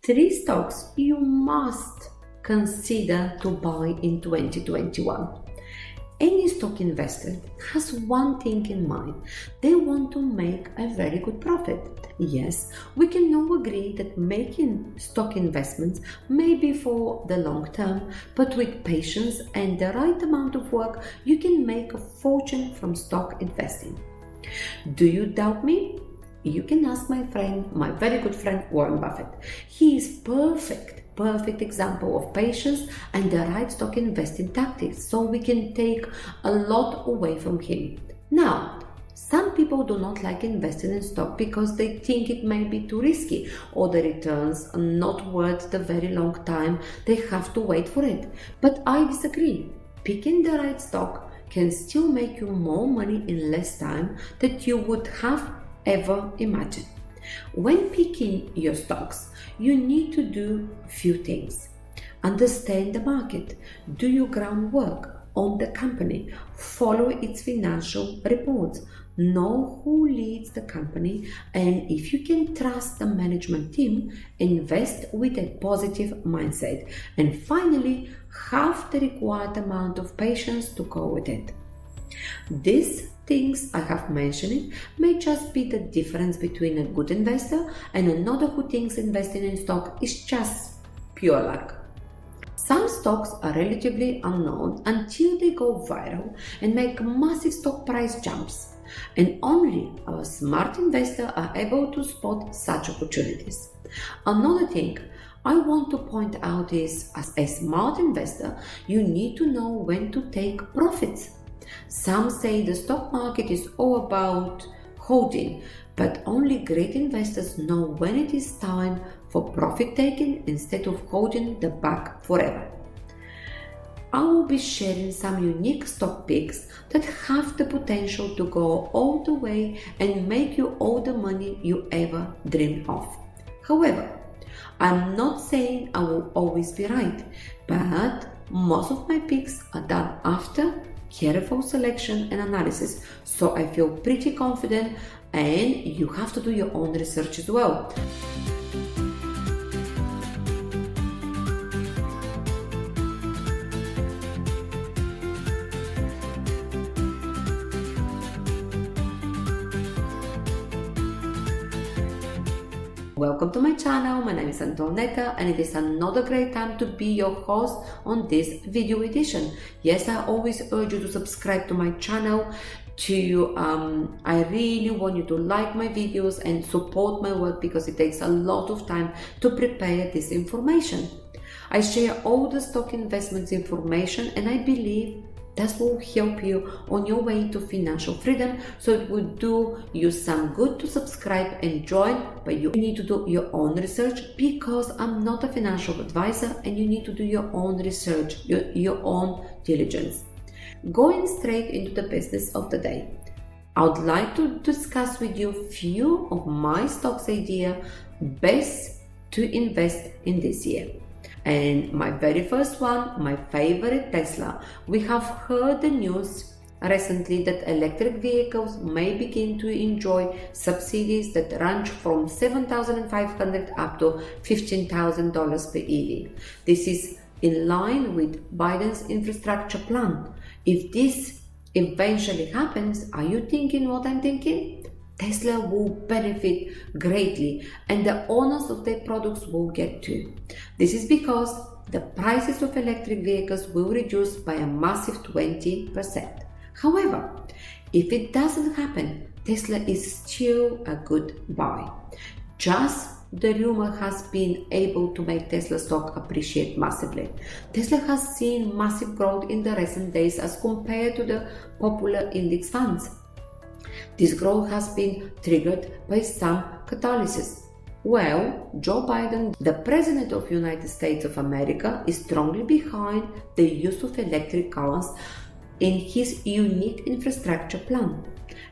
3 stocks you must consider to buy in 2021. Any stock investor has one thing in mind. They want to make a very good profit. Yes, we can now agree that making stock investments may be for the long term, but with patience and the right amount of work, you can make a fortune from stock investing. Do you doubt me? You can ask my very good friend Warren Buffett. He is perfect example of patience and the right stock investing tactics, so we can take a lot away from him. Now, some people do not like investing in stock because they think it may be too risky or the returns are not worth the very long time they have to wait for it. But I disagree. Picking the right stock can still make you more money in less time than you would have ever imagined. When picking your stocks, you need to do few things. Understand the market, do your groundwork on the company, follow its financial reports, know who leads the company, and if you can trust the management team, invest with a positive mindset. And finally, have the required amount of patience to go with it. These things I have mentioned may just be the difference between a good investor and another who thinks investing in stock is just pure luck. Some stocks are relatively unknown until they go viral and make massive stock price jumps, and only a smart investor are able to spot such opportunities. Another thing I want to point out is, as a smart investor, you need to know when to take profits. Some say the stock market is all about holding, but only great investors know when it is time for profit taking instead of holding the bag forever. I will be sharing some unique stock picks that have the potential to go all the way and make you all the money you ever dreamed of. However, I'm not saying I will always be right, but most of my picks are done after careful selection and analysis, so I feel pretty confident, and you have to do your own research as well. Welcome to my channel. My name is Antoaneta, and it is another great time to be your host on this video edition. Yes, I always urge you to subscribe to my channel. I really want you to like my videos and support my work because it takes a lot of time to prepare this information. I share all the stock investments information, and I believe that will help you on your way to financial freedom, so it will do you some good to subscribe and join, but you need to do your own research because I'm not a financial advisor, and you need to do your own research, your own diligence. Going straight into the business of the day, I would like to discuss with you a few of my stocks idea best to invest in this year. And my very first one, my favorite, Tesla. We have heard the news recently that electric vehicles may begin to enjoy subsidies that range from $7,500 up to $15,000 per EV. This is in line with Biden's infrastructure plan. If this eventually happens, are you thinking what I'm thinking? Tesla will benefit greatly, and the owners of their products will get too. This is because the prices of electric vehicles will reduce by a massive 20%. However, if it doesn't happen, Tesla is still a good buy. Just the rumor has been able to make Tesla stock appreciate massively. Tesla has seen massive growth in the recent days as compared to the popular index funds. This growth has been triggered by some catalysts. Well, Joe Biden, the President of the United States of America, is strongly behind the use of electric cars in his unique infrastructure plan.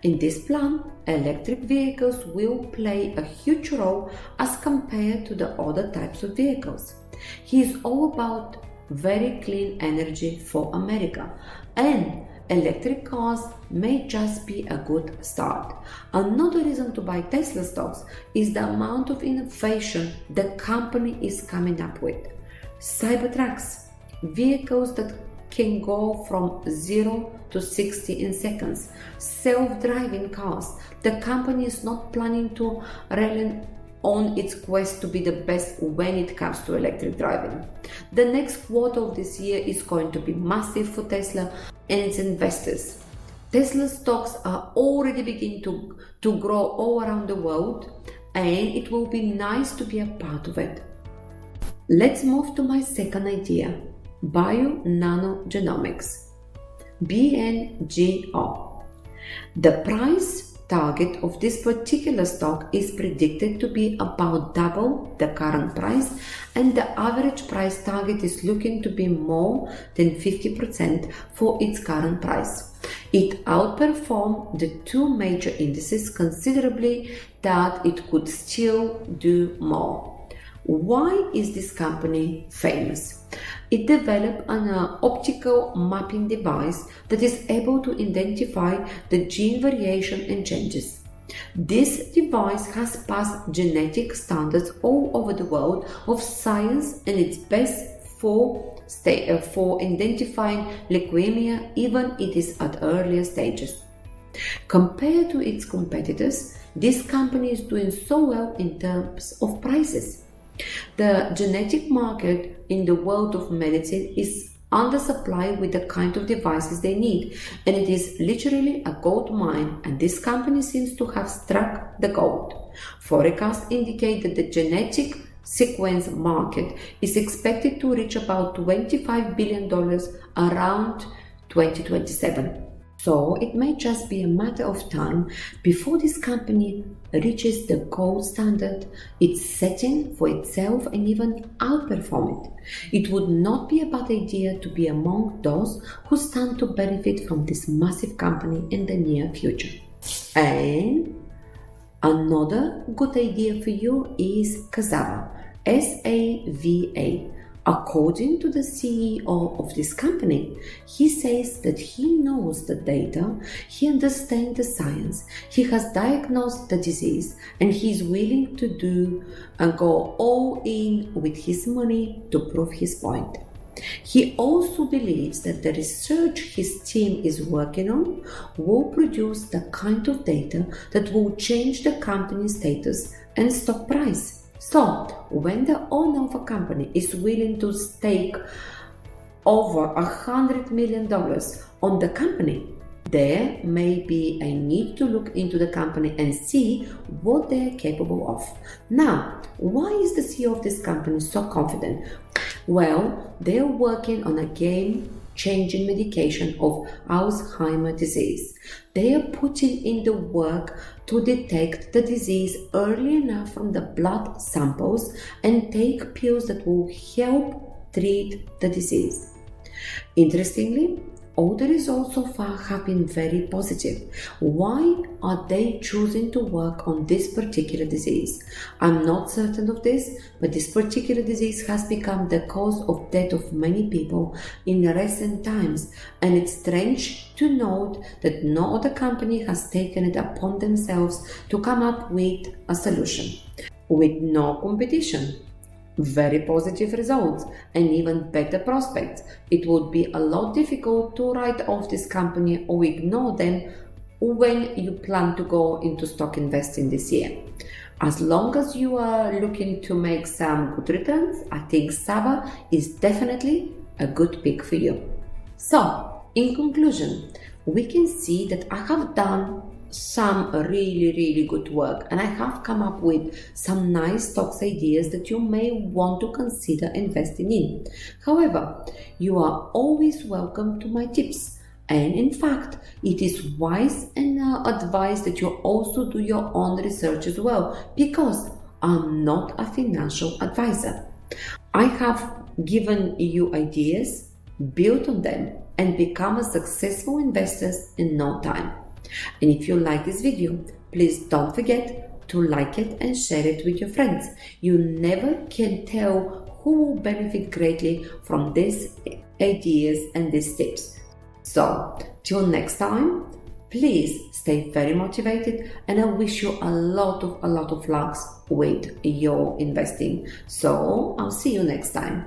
In this plan, electric vehicles will play a huge role as compared to the other types of vehicles. He is all about very clean energy for America, and electric cars may just be a good start. Another reason to buy Tesla stocks is the amount of innovation the company is coming up with. Cybertrucks, vehicles that can go from 0 to 60 in seconds. Self-driving cars. The company is not planning to rely on its quest to be the best when it comes to electric driving. The next quarter of this year is going to be massive for Tesla and its investors. Tesla stocks are already beginning to grow all around the world, and it will be nice to be a part of it. Let's move to my second idea, BioNano Genomics, BNGO. The price target of this particular stock is predicted to be about double the current price, and the average price target is looking to be more than 50% for its current price. It outperformed the two major indices considerably that it could still do more. Why is this company famous? It developed an optical mapping device that is able to identify the gene variation and changes. This device has passed genetic standards all over the world of science, and it's best for identifying leukemia even it is at earlier stages. Compared to its competitors, this company is doing so well in terms of prices. The genetic market in the world of medicine is undersupplied with the kind of devices they need, and it is literally a gold mine, and this company seems to have struck the gold. Forecasts indicate that the genetic sequence market is expected to reach about $25 billion around 2027. So it may just be a matter of time before this company reaches the gold standard it's setting for itself and even outperform it. It would not be a bad idea to be among those who stand to benefit from this massive company in the near future. And another good idea for you is Cassava, SAVA. According to the CEO of this company, he says that he knows the data, he understands the science, he has diagnosed the disease, and he is willing to go all in with his money to prove his point. He also believes that the research his team is working on will produce the kind of data that will change the company's status and stock price. So, when the owner of a company is willing to stake over $100 million on the company, there may be a need to look into the company and see what they are capable of. Now, why is the CEO of this company so confident? Well, they are working on a game-changing medication of Alzheimer's disease. They are putting in the work to detect the disease early enough from the blood samples and take pills that will help treat the disease. Interestingly, all the results so far have been very positive. Why are they choosing to work on this particular disease? I'm not certain of this, but this particular disease has become the cause of death of many people in recent times, and it's strange to note that no other company has taken it upon themselves to come up with a solution. With no competition, very positive results, and even better prospects, it would be a lot difficult to write off this company or ignore them when you plan to go into stock investing this year. As long as you are looking to make some good returns, I think SAVA is definitely a good pick for you. So, in conclusion, we can see that I have done some really good work, and I have come up with some nice stocks ideas that you may want to consider investing in. However, you are always welcome to my tips, and in fact it is wise and advised that you also do your own research as well, because I'm not a financial advisor. I have given you ideas, build on them, and become a successful investor in no time. And if you like this video, please don't forget to like it and share it with your friends. You never can tell who will benefit greatly from these ideas and these tips. So, till next time, please stay very motivated, and I wish you a lot of luck with your investing. So I'll see you next time.